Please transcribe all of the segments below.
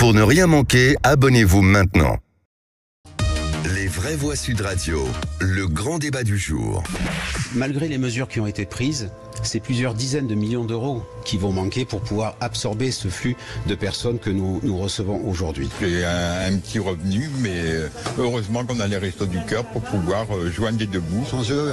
Pour ne rien manquer, abonnez-vous maintenant. Les vraies voix Sud Radio, le grand débat du jour. Malgré les mesures qui ont été prises, c'est plusieurs dizaines de millions d'euros qui vont manquer pour pouvoir absorber ce flux de personnes que nous recevons aujourd'hui. C'est un petit revenu, mais heureusement qu'on a les Restos du Cœur pour pouvoir joindre les deux bouts. Sans eux,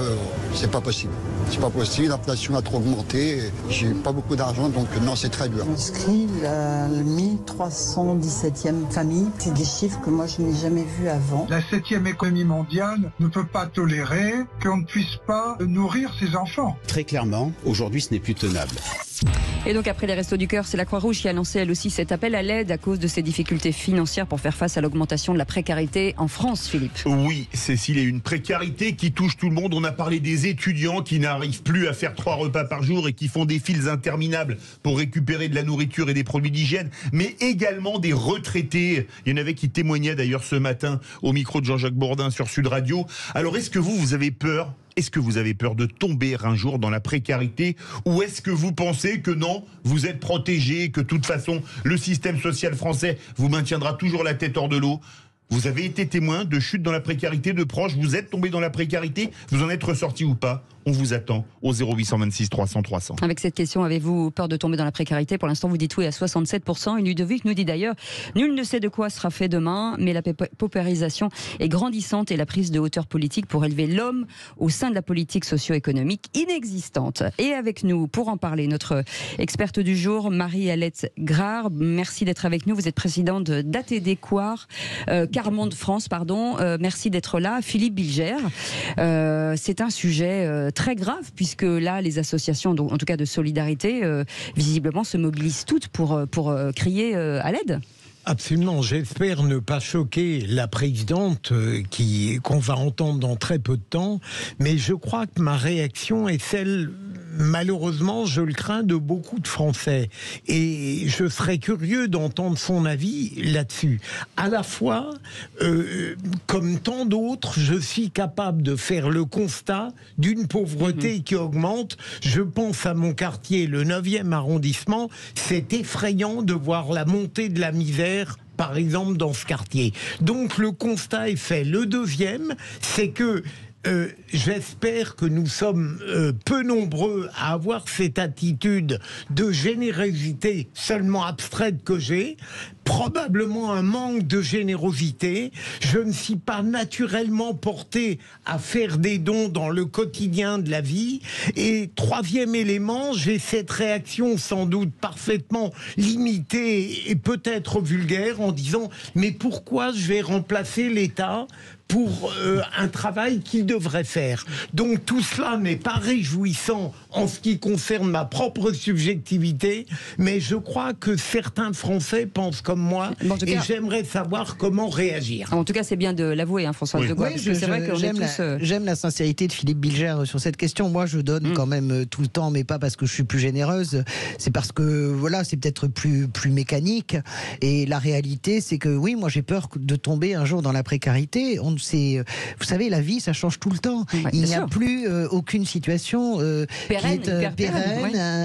c'est pas possible. C'est pas possible, l'inflation a trop augmenté, j'ai pas beaucoup d'argent, donc non, c'est très dur. Inscrit la 1317e famille, c'est des chiffres que moi je n'ai jamais vus avant. La 7e économie mondiale ne peut pas tolérer qu'on ne puisse pas nourrir ses enfants. Très clairement, aujourd'hui, ce n'est plus tenable. Et donc après les Restos du Cœur, c'est la Croix-Rouge qui a lancé elle aussi cet appel à l'aide à cause de ses difficultés financières pour faire face à l'augmentation de la précarité en France, Philippe. Oui, Cécile, et une précarité qui touche tout le monde. On a parlé des étudiants qui n'arrivent plus à faire 3 repas par jour et qui font des files interminables pour récupérer de la nourriture et des produits d'hygiène, mais également des retraités. Il y en avait qui témoignaient d'ailleurs ce matin au micro de Jean-Jacques Bourdin sur Sud Radio. Alors est-ce que vous avez peur ? Est-ce que vous avez peur de tomber un jour dans la précarité, ou est-ce que vous pensez que non, vous êtes protégé, que de toute façon le système social français vous maintiendra toujours la tête hors de l'eau ? Vous avez été témoin de chute dans la précarité de proches, vous êtes tombé dans la précarité, vous en êtes ressorti ou pas ? On vous attend au 0826 300 300. Avec cette question, avez-vous peur de tomber dans la précarité ? Pour l'instant, vous dites oui à 67%. Et Ludovic nous dit d'ailleurs, nul ne sait de quoi sera fait demain, mais la paupérisation est grandissante et la prise de hauteur politique pour élever l'homme au sein de la politique socio-économique inexistante. Et avec nous, pour en parler, notre experte du jour, Marie-Alette Grard. Merci d'être avec nous. Vous êtes présidente d'ATD Carmonde France, merci d'être là. Philippe Bilger, c'est un sujet très grave, puisque là, les associations, en tout cas de solidarité, visiblement se mobilisent toutes pour crier à l'aide. Absolument, j'espère ne pas choquer la présidente qu'on va entendre dans très peu de temps, mais je crois que ma réaction est celle, malheureusement, je le crains, de beaucoup de Français. Et je serais curieux d'entendre son avis là-dessus. À la fois, comme tant d'autres, je suis capable de faire le constat d'une pauvreté qui augmente. Je pense à mon quartier, le 9e arrondissement, c'est effrayant de voir la montée de la misère, par exemple, dans ce quartier. Donc le constat est fait. Le deuxième, c'est que j'espère que nous sommes peu nombreux à avoir cette attitude de générosité seulement abstraite que j'ai, probablement un manque de générosité. Je ne suis pas naturellement porté à faire des dons dans le quotidien de la vie. Et troisième élément, j'ai cette réaction sans doute parfaitement limitée et peut-être vulgaire en disant « mais pourquoi je vais remplacer l'État ?» pour un travail qu'il devrait faire. Donc tout cela n'est pas réjouissant en ce qui concerne ma propre subjectivité, mais je crois que certains Français pensent comme moi, et j'aimerais savoir comment réagir. En tout cas, c'est bien de l'avouer, François de Gaulle. J'aime la sincérité de Philippe Bilger sur cette question. Moi, je donne quand même tout le temps, mais pas parce que je suis plus généreuse, c'est parce que, voilà, c'est peut-être plus mécanique. Et la réalité, c'est que, oui, moi, j'ai peur de tomber un jour dans la précarité. Vous savez, la vie, ça change tout le temps. Il n'y a plus aucune situation pérenne,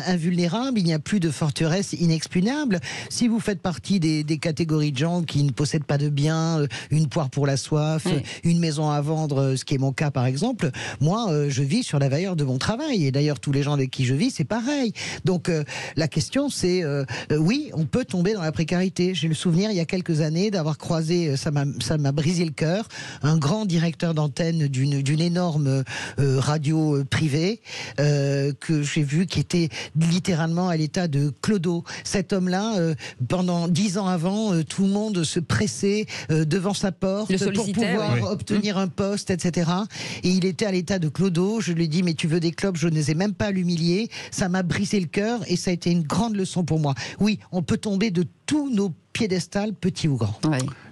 invulnérable. Il n'y a plus de forteresse inexpugnable. Si vous faites partie des catégories de gens qui ne possèdent pas de biens, une poire pour la soif, une maison à vendre, ce qui est mon cas par exemple, moi, je vis sur la valeur de mon travail. Et d'ailleurs, tous les gens avec qui je vis, c'est pareil. Donc, la question, c'est oui, on peut tomber dans la précarité. J'ai le souvenir, il y a quelques années, d'avoir croisé, ça m'a brisé le cœur, un grand directeur d'antenne d'une énorme radio privée que j'ai vu, qui était littéralement à l'état de clodo. Cet homme-là, pendant 10 ans avant, tout le monde se pressait devant sa porte pour pouvoir obtenir un poste, etc. Et il était à l'état de clodo. Je lui ai dit, mais tu veux des clopes? Je n'osais même pas l'humilier. Ça m'a brisé le cœur et ça a été une grande leçon pour moi. Oui, on peut tomber de tous nos piédestal, petit ou grand.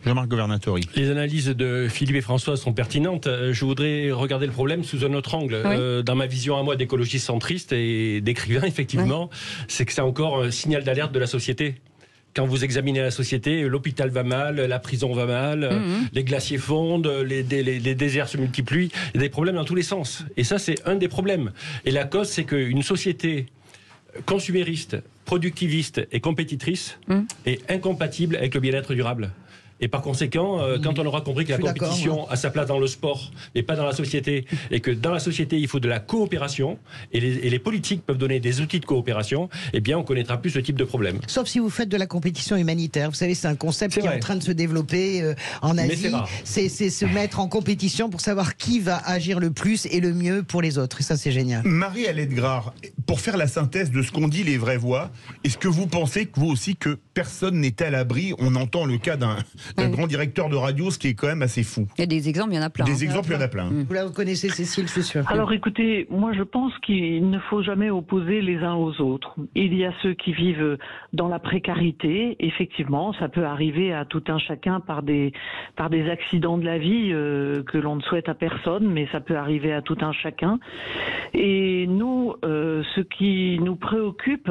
Jean-Marc Governatori. Les analyses de Philippe et François sont pertinentes. Je voudrais regarder le problème sous un autre angle. Dans ma vision à moi d'écologiste centriste et d'écrivain, effectivement, c'est que c'est encore un signal d'alerte de la société. Quand vous examinez la société, l'hôpital va mal, la prison va mal, les glaciers fondent, les déserts se multiplient. Il y a des problèmes dans tous les sens. Et ça, c'est un des problèmes. Et la cause, c'est qu'une société consumériste, productiviste et compétitrice est incompatible avec le bien-être durable. Et par conséquent, quand on aura compris que la compétition a sa place dans le sport, mais pas dans la société, et que dans la société, il faut de la coopération, et les politiques peuvent donner des outils de coopération, eh bien, on connaîtra plus ce type de problème. Sauf si vous faites de la compétition humanitaire. Vous savez, c'est un concept qui est en train de se développer en Asie. C'est se mettre en compétition pour savoir qui va agir le plus et le mieux pour les autres. Et ça, c'est génial. Marie-Alette Grard, pour faire la synthèse de ce qu'ont dit les vraies voix, est-ce que vous pensez que vous aussi que personne n'est à l'abri? On entend le cas d'un grand directeur de radio, ce qui est quand même assez fou. Il y a des exemples, il y en a plein. Des exemples, il y en a plein. Vous la connaissez, Cécile, je suis sûre. Alors écoutez, moi je pense qu'il ne faut jamais opposer les uns aux autres. Il y a ceux qui vivent dans la précarité. Effectivement, ça peut arriver à tout un chacun par des accidents de la vie que l'on ne souhaite à personne, mais ça peut arriver à tout un chacun. Et nous, ce qui nous préoccupe,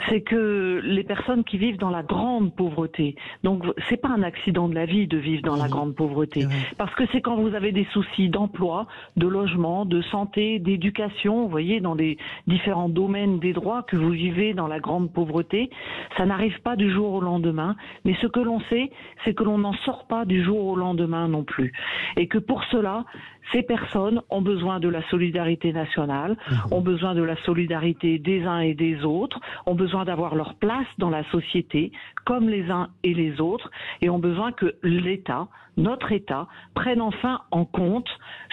c'est que les personnes qui vivent dans la grande pauvreté, donc c'est pas un accident de la vie de vivre dans la grande pauvreté, parce que c'est quand vous avez des soucis d'emploi, de logement, de santé, d'éducation, vous voyez, dans les différents domaines des droits que vous vivez dans la grande pauvreté. Ça n'arrive pas du jour au lendemain, mais ce que l'on sait, c'est que l'on n'en sort pas du jour au lendemain non plus, et que pour cela, ces personnes ont besoin de la solidarité nationale, ont besoin de la solidarité des uns et des autres, ont besoin d'avoir leur place dans la société, comme les uns et les autres, et ont besoin que l'État, notre État, prenne enfin en compte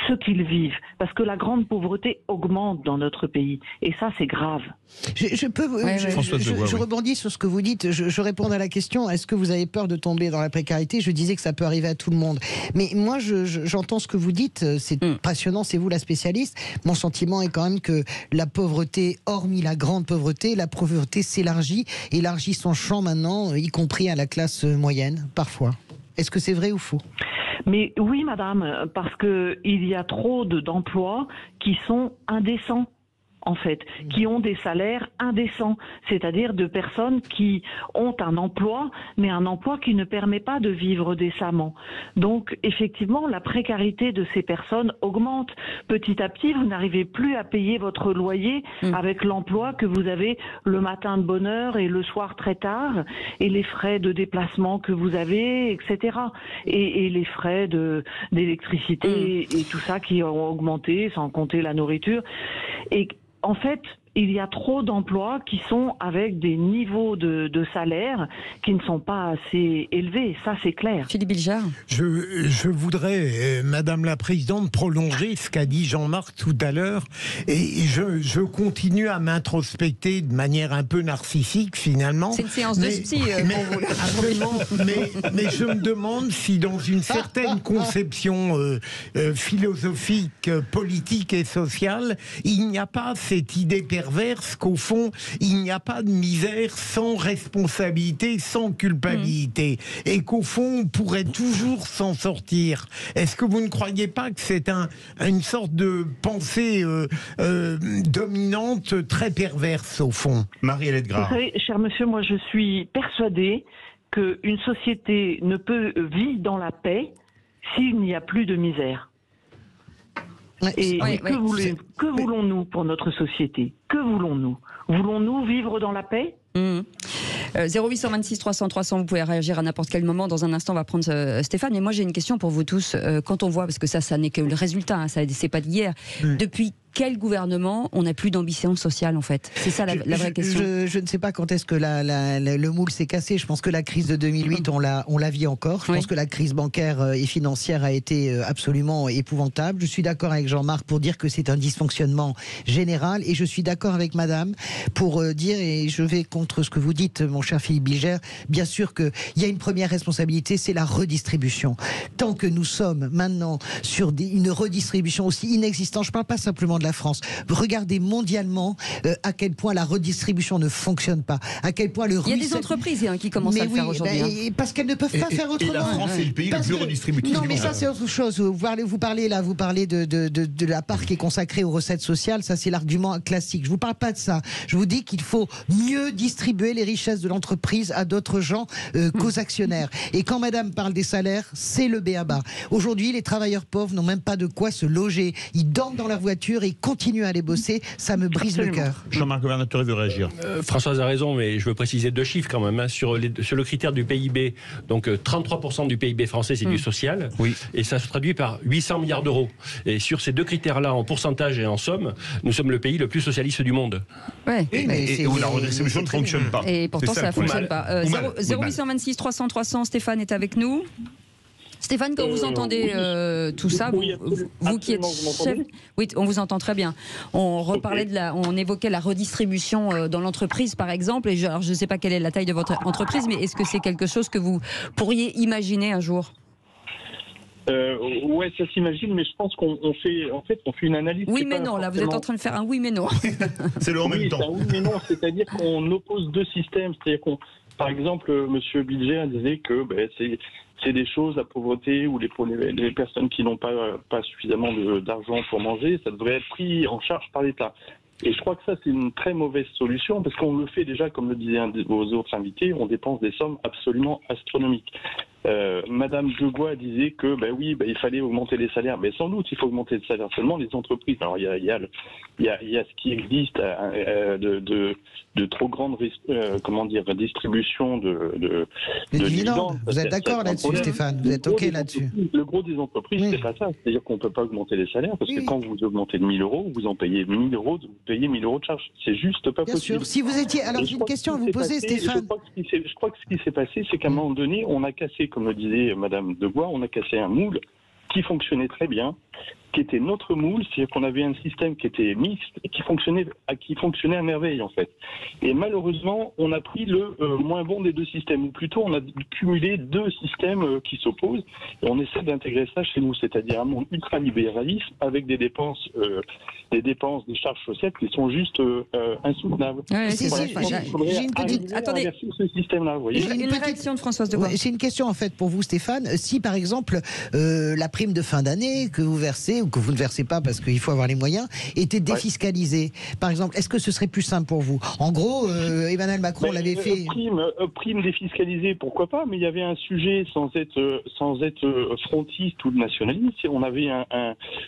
ce qu'ils vivent. Parce que la grande pauvreté augmente dans notre pays. Et ça, c'est grave. Je rebondis sur ce que vous dites. Je réponds à la question, est-ce que vous avez peur de tomber dans la précarité? Je disais que ça peut arriver à tout le monde. Mais moi, j'entends ce que vous dites. C'est passionnant, c'est vous la spécialiste. Mon sentiment est quand même que la pauvreté, hormis la grande pauvreté, la pauvreté s'élargit, élargit son champ maintenant, y compris à la classe moyenne, parfois. Est-ce que c'est vrai ou faux? Mais oui, madame, parce qu'il y a trop d'emplois qui sont indécents, en fait, qui ont des salaires indécents, c'est-à-dire de personnes qui ont un emploi, mais un emploi qui ne permet pas de vivre décemment. Donc, effectivement, la précarité de ces personnes augmente. Petit à petit, vous n'arrivez plus à payer votre loyer avec l'emploi que vous avez le matin de bonne heure et le soir très tard, et les frais de déplacement que vous avez, etc. Et les frais d'électricité et tout ça qui ont augmenté, sans compter la nourriture. Et en fait, il y a trop d'emplois qui sont avec des niveaux de salaire qui ne sont pas assez élevés, ça c'est clair. Philippe Bilger. Je voudrais, Madame la Présidente, prolonger ce qu'a dit Jean-Marc tout à l'heure, et je continue à m'introspecter de manière un peu narcissique finalement. C'est une séance de psy pour vous. Absolument, mais je me demande si dans une certaine conception philosophique, politique et sociale, il n'y a pas cette idée perverse qu'au fond, il n'y a pas de misère sans responsabilité, sans culpabilité, et qu'au fond, on pourrait toujours s'en sortir. Est-ce que vous ne croyez pas que c'est une sorte de pensée dominante très perverse, au fond? Marie-Alette Grard. Vous savez, cher monsieur, moi je suis persuadée qu'une société ne peut vivre dans la paix s'il n'y a plus de misère. Et que voulons-nous pour notre société? Que voulons-nous? Voulons-nous vivre dans la paix? 0826 300 300, vous pouvez réagir à n'importe quel moment. Dans un instant, on va prendre Stéphane. Mais moi, j'ai une question pour vous tous. Quand on voit, parce que ça n'est que le résultat, hein, c'est pas d'hier. Depuis quel gouvernement on n'a plus d'ambition sociale, en fait? C'est ça la vraie question. Je ne sais pas quand est-ce que le moule s'est cassé. Je pense que la crise de 2008, on la vit encore. Je pense que la crise bancaire et financière a été absolument épouvantable. Je suis d'accord avec Jean-Marc pour dire que c'est un dysfonctionnement général. Et je suis d'accord avec Madame pour dire, et je vais contre ce que vous dites, mon cher Philippe Bilger, bien sûr qu'il y a une première responsabilité, c'est la redistribution. Tant que nous sommes maintenant sur une redistribution aussi inexistante, je ne parle pas simplement de la France, regardez mondialement à quel point la redistribution ne fonctionne pas, à quel point le Il y a des entreprises qui commencent à le faire aujourd'hui. Parce qu'elles ne peuvent pas faire autrement. Et la France est le pays le plus redistributif. Non, mais ça c'est autre chose. Vous parlez de la part qui est consacrée aux recettes sociales, ça c'est l'argument classique. Je vous parle pas de ça. Je vous dis qu'il faut mieux distribuer les richesses de l'entreprise à d'autres gens qu'aux actionnaires. Et quand Madame parle des salaires, c'est le b.a.-ba. Aujourd'hui, les travailleurs pauvres n'ont même pas de quoi se loger. Ils dorment dans leur voiture et ils continuent à aller bosser, ça me brise le cœur. Jean-Marc Governateur veut réagir. Françoise a raison, mais je veux préciser 2 chiffres quand même. Hein, sur le critère du PIB, donc 33% du PIB français, c'est du social. Oui. Et ça se traduit par 800 milliards d'euros. Et sur ces 2 critères-là, en pourcentage et en somme, nous sommes le pays le plus socialiste du monde. Ouais. Et où la redistribution ne fonctionne pas. Et pourtant, ça ne fonctionne pas. 0826 300 300, Stéphane est avec nous. Stéphane, quand vous entendez tout ça, vous qui êtes chef, oui, on vous entend très bien. On reparlait on évoquait la redistribution dans l'entreprise, par exemple. Et alors, je ne sais pas quelle est la taille de votre entreprise, mais est-ce que c'est quelque chose que vous pourriez imaginer un jour? Ouais, ça s'imagine, mais je pense qu'on fait une analyse. Oui, mais non. Là, vous êtes en train de faire un oui, mais non. C'est le en même temps. Oui, mais non. C'est-à-dire qu'on oppose 2 systèmes. C'est-à-dire par exemple, Monsieur Bilger disait que c'est des choses, la pauvreté ou les personnes qui n'ont pas suffisamment d'argent pour manger, ça devrait être pris en charge par l'État. Et je crois que ça, c'est une très mauvaise solution, parce qu'on le fait déjà, comme le disait un de vos autres invités, on dépense des sommes absolument astronomiques. Madame Degois disait que il fallait augmenter les salaires. Mais sans doute, il faut augmenter les salaires. Seulement les entreprises. Alors il y a ce qui existe de trop grande distribution de dividendes. Vous êtes d'accord là-dessus, Stéphane? Vous êtes OK là-dessus? Le gros des entreprises, c'est pas ça. C'est-à-dire qu'on peut pas augmenter les salaires parce que quand vous augmentez de 1 000 euros, vous en payez 1 000 euros, vous payez 1 000 euros de charge. C'est juste pas possible. Bien sûr. Si vous étiez, alors j'ai une question à vous poser, Stéphane. Je crois que ce qui s'est passé, c'est qu'à un moment donné, on a cassé, comme le disait Madame Degois, on a cassé un moule qui fonctionnait très bien, qui était notre moule, c'est-à-dire qu'on avait un système qui était mixte et qui fonctionnait à merveille en fait. Et malheureusement, on a pris le moins bon des 2 systèmes, ou plutôt on a cumulé 2 systèmes qui s'opposent, et on essaie d'intégrer ça chez nous, c'est-à-dire un monde ultra-libéralisme avec des dépenses, des charges sociales qui sont juste insoutenables. J'ai une petite... Attendez. Ce système-là, vous voyez. Une réaction de Françoise Degois. C'est une question en fait pour vous, Stéphane. Si par exemple la prime de fin d'année que vous versez ou que vous ne versez pas parce qu'il faut avoir les moyens était défiscalisée, par exemple, est-ce que ce serait plus simple pour vous? En gros, Emmanuel Macron l'avait fait. Prime défiscalisée, pourquoi pas? Mais il y avait un sujet sans être frontiste ou nationaliste. On avait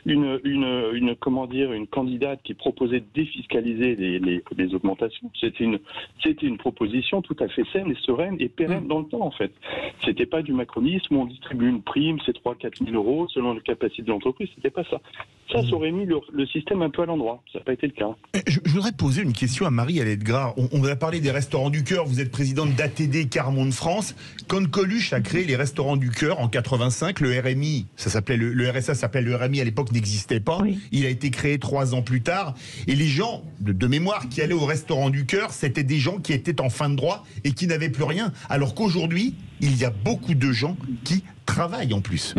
une candidate qui proposait de défiscaliser les augmentations. C'était une proposition tout à fait saine et sereine et pérenne dans le temps en fait. C'était pas du macronisme où on distribue une prime, c'est 3-4 000 euros selon la capacité de l'entreprise. C'était pas ça. Ça aurait mis le système un peu à l'endroit. Ça n'a pas été le cas. Je voudrais poser une question à Marie-Alette Gras. On a parlé des restaurants du cœur. Vous êtes présidente d'ATD Carmont de France. Quand Coluche a créé les restaurants du cœur en 85, le RMI, le RSA s'appelait le RMI, à l'époque n'existait pas. Oui. Il a été créé 3 ans plus tard. Et les gens, de mémoire, qui allaient au restaurant du cœur, c'était des gens qui étaient en fin de droit et qui n'avaient plus rien. Alors qu'aujourd'hui, il y a beaucoup de gens qui travaillent en plus.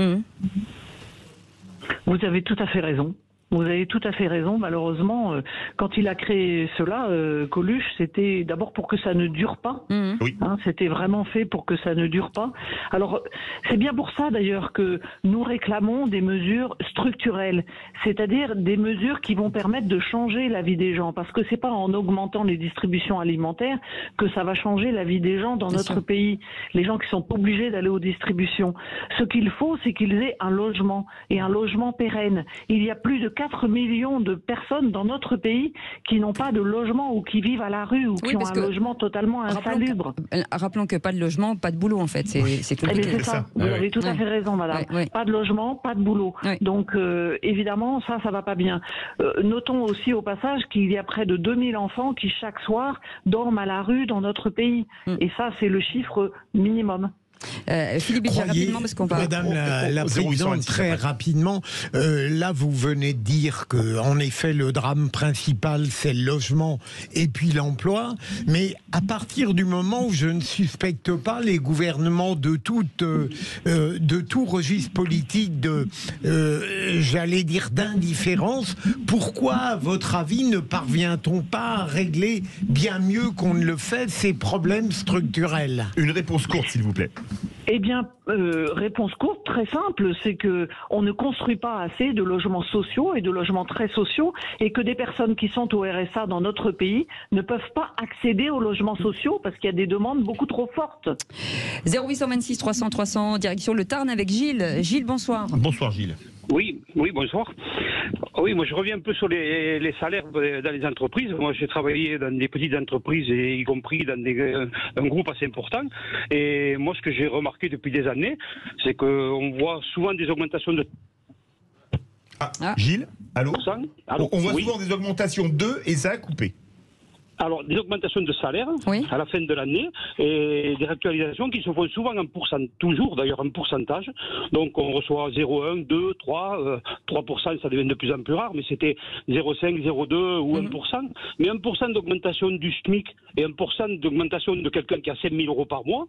Vous avez tout à fait raison. Vous avez tout à fait raison. Malheureusement, quand il a créé cela, Coluche, c'était d'abord pour que ça ne dure pas. Oui. C'était vraiment fait pour que ça ne dure pas. Alors, c'est bien pour ça d'ailleurs que nous réclamons des mesures structurelles, c'est-à-dire des mesures qui vont permettre de changer la vie des gens. Parce que c'est pas en augmentant les distributions alimentaires que ça va changer la vie des gens dans notre pays. Les gens qui sont obligés d'aller aux distributions. Ce qu'il faut, c'est qu'ils aient un logement et un logement pérenne. Il y a plus de 4 millions de personnes dans notre pays qui n'ont pas de logement ou qui vivent à la rue ou qui ont un logement totalement insalubre. Rappelons que pas de logement, pas de boulot en fait. C'est compliqué. C'est ça. Vous avez tout à fait raison, madame. Pas de logement, pas de boulot. Donc évidemment, ça va pas bien. Notons aussi au passage qu'il y a près de 2000 enfants qui chaque soir dorment à la rue dans notre pays. Et ça, c'est le chiffre minimum. Philippe Bilger, rapidement, parce qu'on va... Madame la Présidente, très rapidement, là vous venez de dire que en effet le drame principal c'est le logement et puis l'emploi, mais à partir du moment où je ne suspecte pas les gouvernements de tout registre politique j'allais dire d'indifférence, pourquoi à votre avis ne parvient-on pas à régler bien mieux qu'on ne le fait ces problèmes structurels? Une réponse courte s'il vous plaît. Eh bien, réponse courte, très simple, c'est que on ne construit pas assez de logements sociaux et de logements très sociaux, et que des personnes qui sont au RSA dans notre pays ne peuvent pas accéder aux logements sociaux parce qu'il y a des demandes beaucoup trop fortes. 0826 300 300, direction le Tarn avec Gilles. Gilles, bonsoir. Bonsoir Gilles. Oui, bonsoir. Oui, moi je reviens un peu sur les salaires dans les entreprises. Moi j'ai travaillé dans des petites entreprises, et y compris dans un groupe assez important. Et moi ce que j'ai remarqué depuis des années, c'est qu'on voit souvent des augmentations de... Gilles, allô, on voit oui. souvent des augmentations et ça a coupé. Alors, des augmentations de salaire à la fin de l'année et des actualisations qui se font souvent en pourcentage, toujours d'ailleurs en pourcentage. Donc, on reçoit 0,1, 2, 3, 3%, ça devient de plus en plus rare, mais c'était 0,5, 0,2 ou 1%. Mais 1% d'augmentation du SMIC et 1% d'augmentation de quelqu'un qui a 5 000 euros par mois,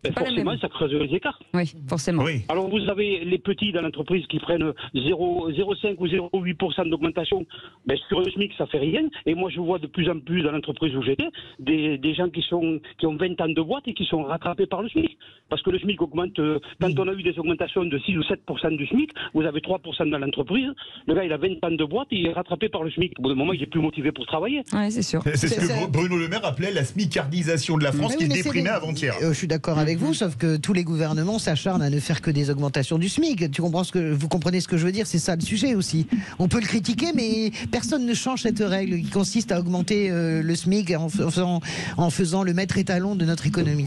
ben forcément, ça creuse les écarts. Oui, forcément. Oui. Alors, vous avez les petits dans l'entreprise qui prennent 0,5 ou 0,8% d'augmentation. Ben, sur le SMIC, ça fait rien. Et moi, je vois de plus en plus dans l'entreprise où j'étais des gens qui ont 20 ans de boîte et qui sont rattrapés par le SMIC. Parce que le SMIC augmente. Quand on a eu des augmentations de 6 ou 7% du SMIC, vous avez 3% dans l'entreprise. Le gars, il a 20 ans de boîte et il est rattrapé par le SMIC. Au bout d'un moment, il est plus motivé pour travailler. Oui, c'est sûr. C'est ce que Bruno Le Maire appelait la smicardisation de la France, qui est déprimée avant-hier. Je suis d'accord avec vous, sauf que tous les gouvernements s'acharnent à ne faire que des augmentations du SMIC. Vous comprenez ce que je veux dire? C'est ça le sujet aussi. On peut le critiquer, mais personne ne change cette règle qui consiste à augmenter le SMIC en faisant le maître étalon de notre économie.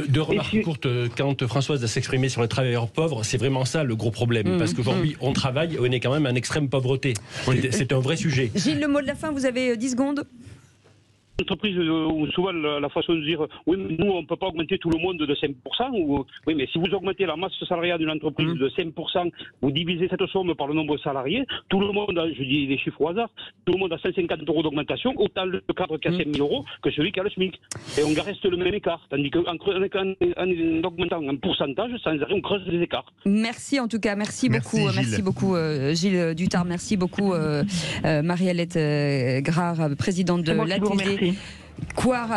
Deux remarques courtes. Quand Françoise a s'exprimé sur les travailleurs pauvres, c'est vraiment ça le gros problème. Parce qu'aujourd'hui, on travaille et on est quand même en extrême pauvreté. C'est un vrai sujet. Gilles, le mot de la fin, vous avez 10 secondes. Entreprise où souvent la façon de dire oui, mais nous on peut pas augmenter tout le monde de 5%, ou oui, mais si vous augmentez la masse salariale d'une entreprise de 5%, vous divisez cette somme par le nombre de salariés, tout le monde a, je dis des chiffres au hasard, tout le monde a 150 euros d'augmentation, autant le cadre qui a 5 000 euros que celui qui a le SMIC. Et on reste le même écart, tandis qu'en augmentant en pourcentage, sans arrêt on creuse les écarts. Merci en tout cas, merci beaucoup Gilles Dutart, merci beaucoup Marie-Hélène Grard, présidente de l'ATD. Pourquoi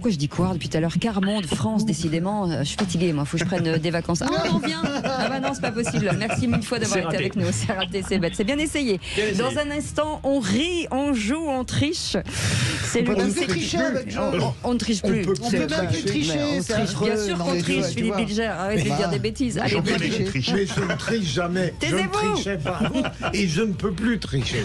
je dis Quart depuis tout à l'heure? Carmonde, France, décidément, je suis fatiguée, moi, faut que je prenne des vacances. Ah, on vient. Ah bah non, c'est pas possible. Merci mille fois d'avoir été avec nous. C'est raté, c'est bête. C'est bien essayé. Dans un instant, on rit, on joue, on triche. C'est le on ne triche plus. On peut même plus tricher. Bien sûr qu'on triche, Philippe Bilger. Arrêtez de dire des bêtises. Allez, mais je ne triche jamais. Je ne trichais pas avant et je ne peux plus tricher.